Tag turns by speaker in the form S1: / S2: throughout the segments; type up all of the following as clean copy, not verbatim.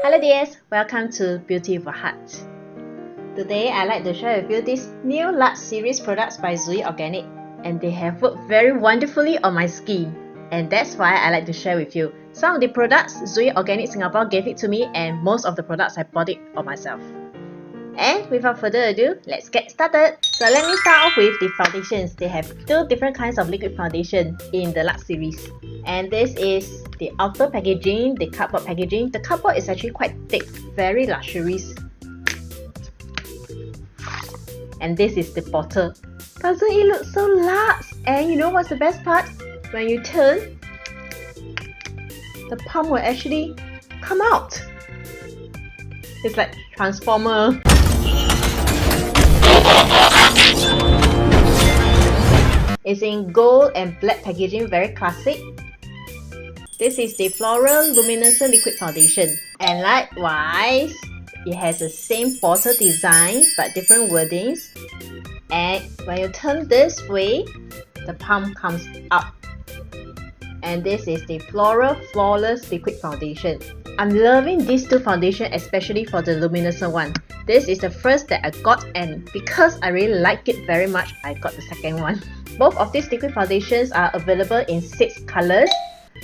S1: Hello dears, welcome to Beauty of Heart. Today I'd like to share with you this new Luxe series products by Zuii Organic, and they have worked very wonderfully on my skin, and that's why I like to share with you. Some of the products Zuii Organic Singapore gave it to me, and most of the products I bought it for myself. And without further ado, let's get started. So let me start off with the foundations. They have two different kinds of liquid foundation in the Luxe series. And this is the outer packaging, the cardboard packaging. The cardboard is actually quite thick, very luxurious. And this is the bottle. Doesn't it look so large? And you know what's the best part? When you turn, the pump will actually come out. It's like Transformer. It's in gold and black packaging, very classic. This is the Flora Luminescent Liquid Foundation. And likewise, it has the same bottle design but different wordings. And when you turn this way, the pump comes up. And this is the Flora Flawless Liquid Foundation. I'm loving these two foundations, especially for the luminescent one. This is the first that I got, and because I really like it very much, I got the second one. Both of these liquid foundations are available in 6 colors.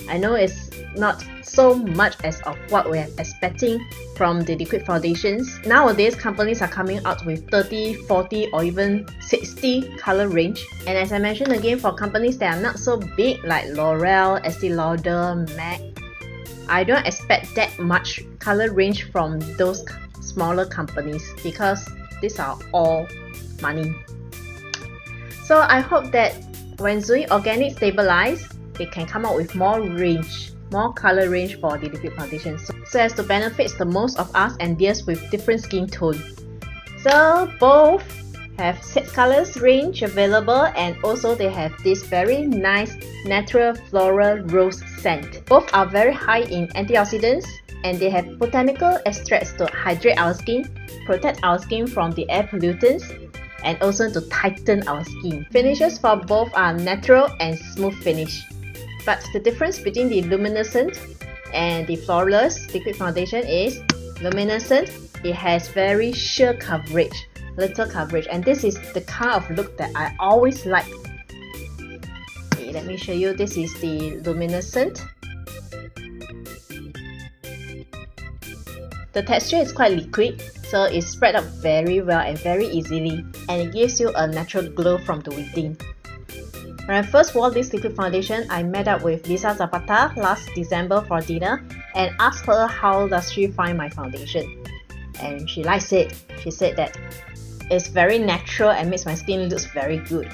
S1: I know it's not so much as of what we are expecting from the liquid foundations. Nowadays, companies are coming out with 30, 40 or even 60 color range. And as I mentioned again, for companies that are not so big like L'Oreal, Estee Lauder, MAC, I don't expect that much color range from those smaller companies because these are all money. So I hope that when Zuii Organic stabilize, they can come out with more range, more color range for the liquid foundation, so as to benefit the most of us and dears with different skin tone. So both have 6 colors range available, and also they have this very nice natural floral rose scent. Both are very high in antioxidants, and they have botanical extracts to hydrate our skin, protect our skin from the air pollutants, and also to tighten our skin. Finishes for both are natural and smooth finish. But the difference between the luminescent and the flawless liquid foundation is luminescent, it has very sheer coverage, little coverage, and this is the kind of look that I always like. Okay, let me show you. This is the luminescent. The texture is quite liquid, so it spread out very well and very easily, and it gives you a natural glow from the within. When I first wore this liquid foundation, I met up with Lisa Zapata last December for dinner and asked her how does she find my foundation. And she likes it. She said that it's very natural and makes my skin look very good.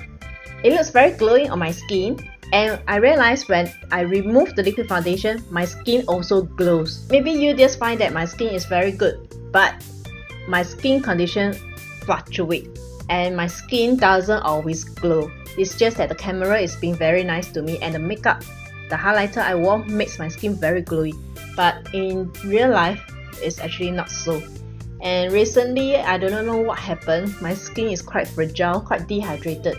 S1: It looks very glowing on my skin, and I realized when I remove the liquid foundation, my skin also glows. Maybe you just find that my skin is very good, but my skin condition fluctuates and my skin doesn't always glow. It's just that the camera is being very nice to me, and the makeup, the highlighter I wore makes my skin very glowy, but in real life it's actually not so. And recently, I don't know what happened, my skin is quite fragile, quite dehydrated,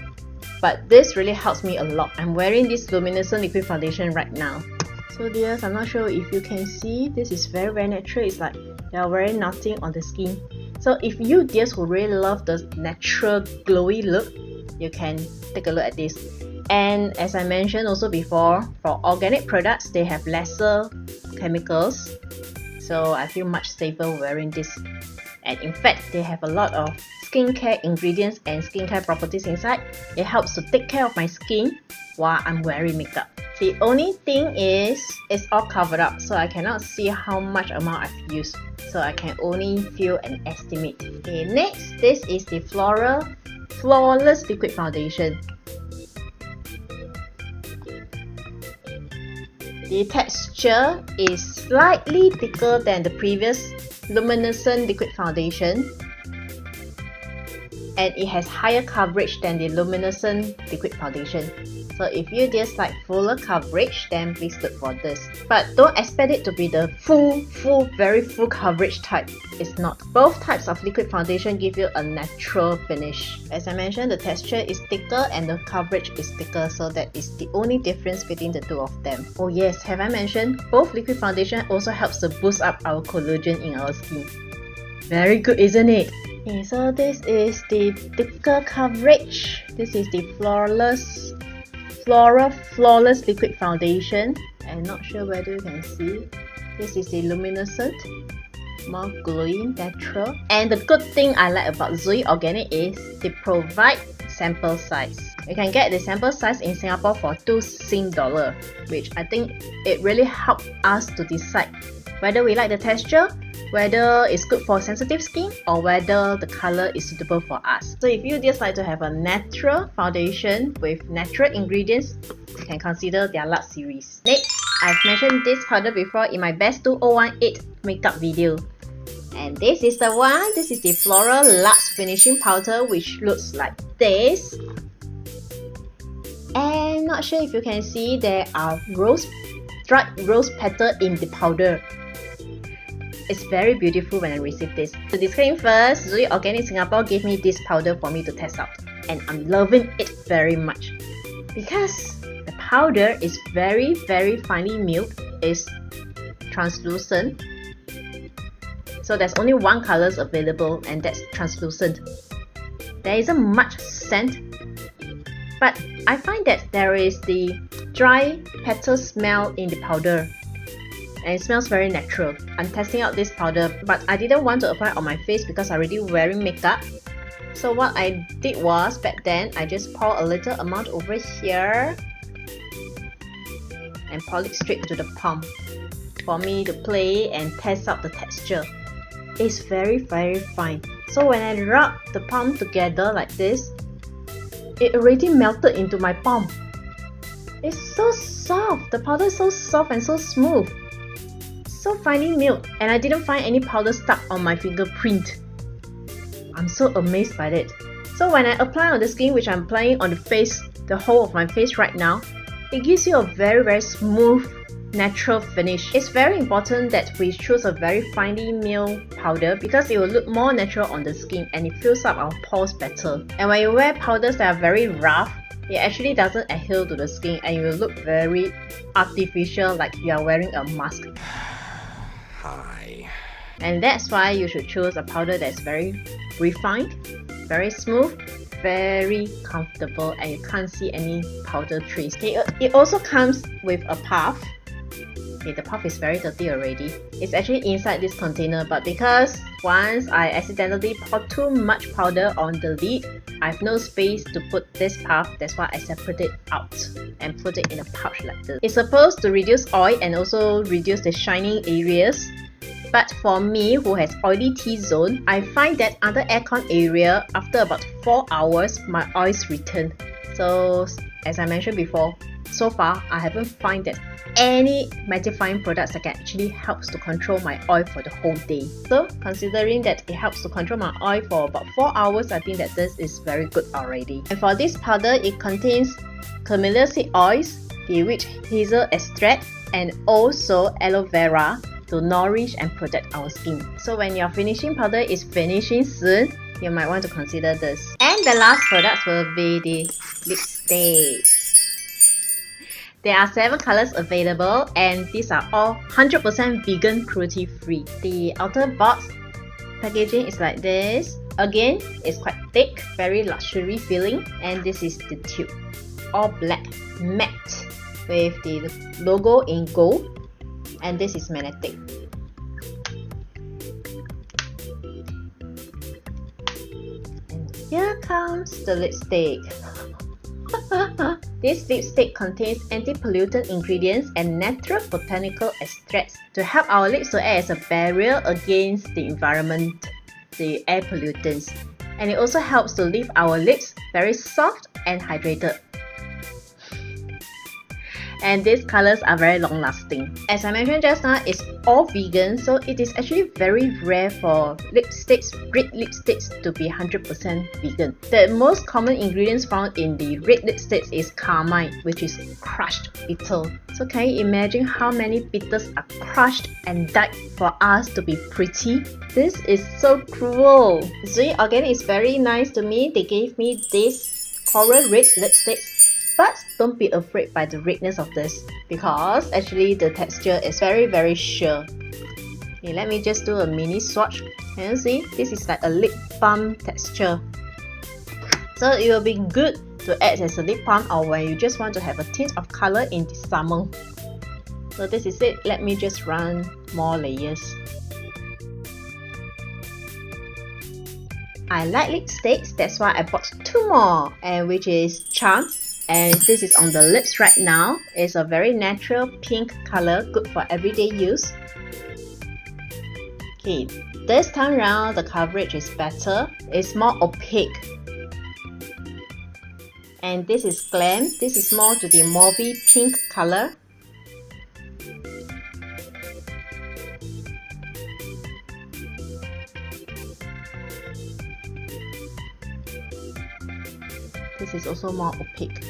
S1: but this really helps me a lot. I'm wearing this luminescent liquid foundation right now. So dears, I'm not sure if you can see, this is very natural. It's like there are very nothing on the skin. So if you dears who really love the natural glowy look, you can take a look at this. And as I mentioned also before, for organic products, they have lesser chemicals, so I feel much safer wearing this. And in fact, they have a lot of skincare ingredients and skincare properties inside. It helps to take care of my skin while I'm wearing makeup. The only thing is, it's all covered up, so I cannot see how much amount I've used, so I can only feel and estimate. Okay, next, this is the Flora Flawless Liquid Foundation. The texture is slightly thicker than the previous luminescent liquid foundation, and it has higher coverage than the luminescent liquid foundation. So if you just like fuller coverage, then please look for this. But don't expect it to be the very full coverage type. It's not. Both types of liquid foundation give you a natural finish. As I mentioned, the texture is thicker and the coverage is thicker, so that is the only difference between the two of them. Oh yes, have I mentioned, both liquid foundation also helps to boost up our collagen in our skin. Very good, isn't it? Okay, so this is the thicker coverage. This is the Flora Flawless Liquid Foundation. I'm not sure whether you can see. This is the Luminescent, more glowing, natural. And the good thing I like about Zuii Organic is they provide sample size. You can get the sample size in Singapore for $2, which I think it really helped us to decide whether we like the texture, whether it's good for sensitive skin, or whether the color is suitable for us. So if you just like to have a natural foundation with natural ingredients, you can consider their Luxe series. Next, I've mentioned this powder before in my Best 2018 makeup video. And this is the one. This is the Flora Luxe Finishing Powder, which looks like this. And not sure if you can see, there are dried rose petal in the powder. It's very beautiful when I received this. So disclaimer first, Zuii Organic Singapore gave me this powder for me to test out. And I'm loving it very much. Because the powder is very finely milled. It's translucent. So there's only one color available, and that's translucent. There isn't much scent. But I find that there is the dry petal smell in the powder. And it smells very natural. I'm testing out this powder, but I didn't want to apply on my face because I'm already wearing makeup. So what I did was, back then, I just pour a little amount over here and pour it straight to the palm for me to play and test out the texture. It's very fine. So when I rub the palm together like this, it already melted into my palm. It's so soft. The powder is so soft and so smooth. So finely milled, and I didn't find any powder stuck on my fingerprint. I'm so amazed by it. So when I apply on the skin, which I'm applying on the face, the whole of my face right now, it gives you a very smooth, natural finish. It's very important that we choose a very finely milled powder because it will look more natural on the skin and it fills up our pores better. And when you wear powders that are very rough, it actually doesn't adhere to the skin and it will look very artificial, like you are wearing a mask.
S2: Hi.
S1: And that's why you should choose a powder that's very refined, very smooth, very comfortable, and you can't see any powder trace. Okay, it also comes with a puff. Okay, the puff is very dirty already. It's actually inside this container, but because once I accidentally poured too much powder on the lid, I have no space to put this puff. That's why I separate it out and put it in a pouch like this. It's supposed to reduce oil and also reduce the shining areas. But for me, who has oily T-zone, I find that under aircon area, after about 4 hours, my oils return. So as I mentioned before, so far I haven't found that any mattifying products that can actually helps to control my oil for the whole day. So considering that it helps to control my oil for about 4 hours, I think that this is very good already. And for this powder, it contains camellia seed oils, the witch hazel extract, and also aloe vera to nourish and protect our skin. So when your finishing powder is finishing soon, you might want to consider this. And the last product will be the lipstick. There are 7 colors available, and these are all 100% vegan, cruelty free. The outer box packaging is like this. Again, it's quite thick, very luxury feeling, and this is the tube. All black, matte, with the logo in gold, and this is magnetic. And here comes the lipstick. This lipstick contains anti-pollutant ingredients and natural botanical extracts to help our lips to act as a barrier against the environment, the air pollutants. And it also helps to leave our lips very soft and hydrated. And these colors are very long lasting. As I mentioned just now, it's all vegan, so it is actually very rare for lipsticks, red lipsticks to be 100% vegan. The most common ingredients found in the red lipsticks is carmine, which is crushed beetle. So can you imagine how many beetles are crushed and died for us to be pretty? This is so cruel. Zuii Organic is very nice to me. They gave me this coral red lipsticks. But don't be afraid by the redness of this, because actually the texture is very sure. Okay, let me just do a mini swatch. Can you see? This is like a lip balm texture. So it will be good to add as a lip balm or when you just want to have a tint of color in the summer. So this is it. Let me just run more layers. I like lipsticks, that's why I bought 2 more, and which is Charm. And this is on the lips right now. It's a very natural pink color, good for everyday use. Okay, this time around the coverage is better. It's more opaque. And this is Glam. This is more to the mauvey pink color. This is also more opaque.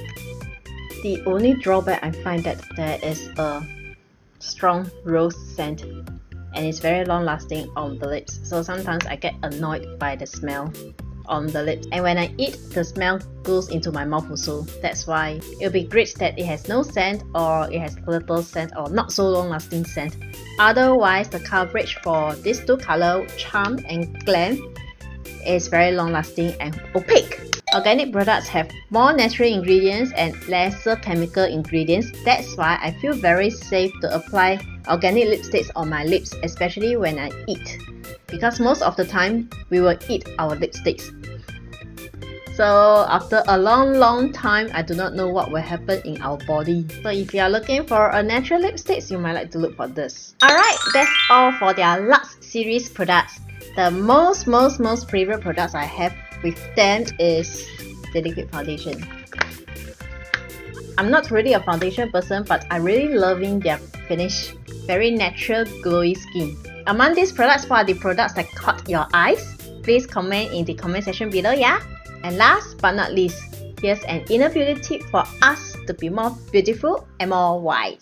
S1: The only drawback I find that there is a strong rose scent and it's very long lasting on the lips. So sometimes I get annoyed by the smell on the lips, and when I eat, the smell goes into my mouth also. That's why it'll be great that it has no scent or it has little scent or not so long lasting scent. Otherwise, the coverage for these 2 colors, Charm and Glam, is very long lasting and opaque. Organic products have more natural ingredients and lesser chemical ingredients. That's why I feel very safe to apply organic lipsticks on my lips, especially when I eat. Because most of the time, we will eat our lipsticks. So after a long time, I do not know what will happen in our body. So if you are looking for a natural lipsticks, you might like to look for this. Alright, that's all for their Luxe series products. The most favorite products I have with them is the liquid foundation. I'm not really a foundation person, but I'm really loving their finish. Very natural, glowy skin. Among these products, what are the products that caught your eyes? Please comment in the comment section below, yeah? And last but not least, here's an inner beauty tip for us to be more beautiful and more wise.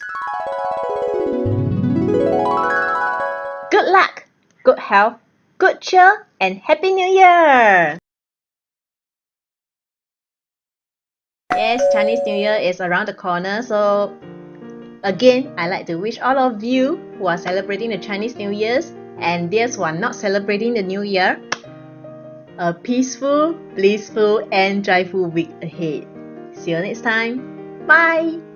S1: Good luck, good health, good cheer, and Happy New Year! Yes, Chinese New Year is around the corner, so again, I'd like to wish all of you who are celebrating the Chinese New Year's and those who are not celebrating the New Year a peaceful, blissful, and joyful week ahead. See you next time. Bye!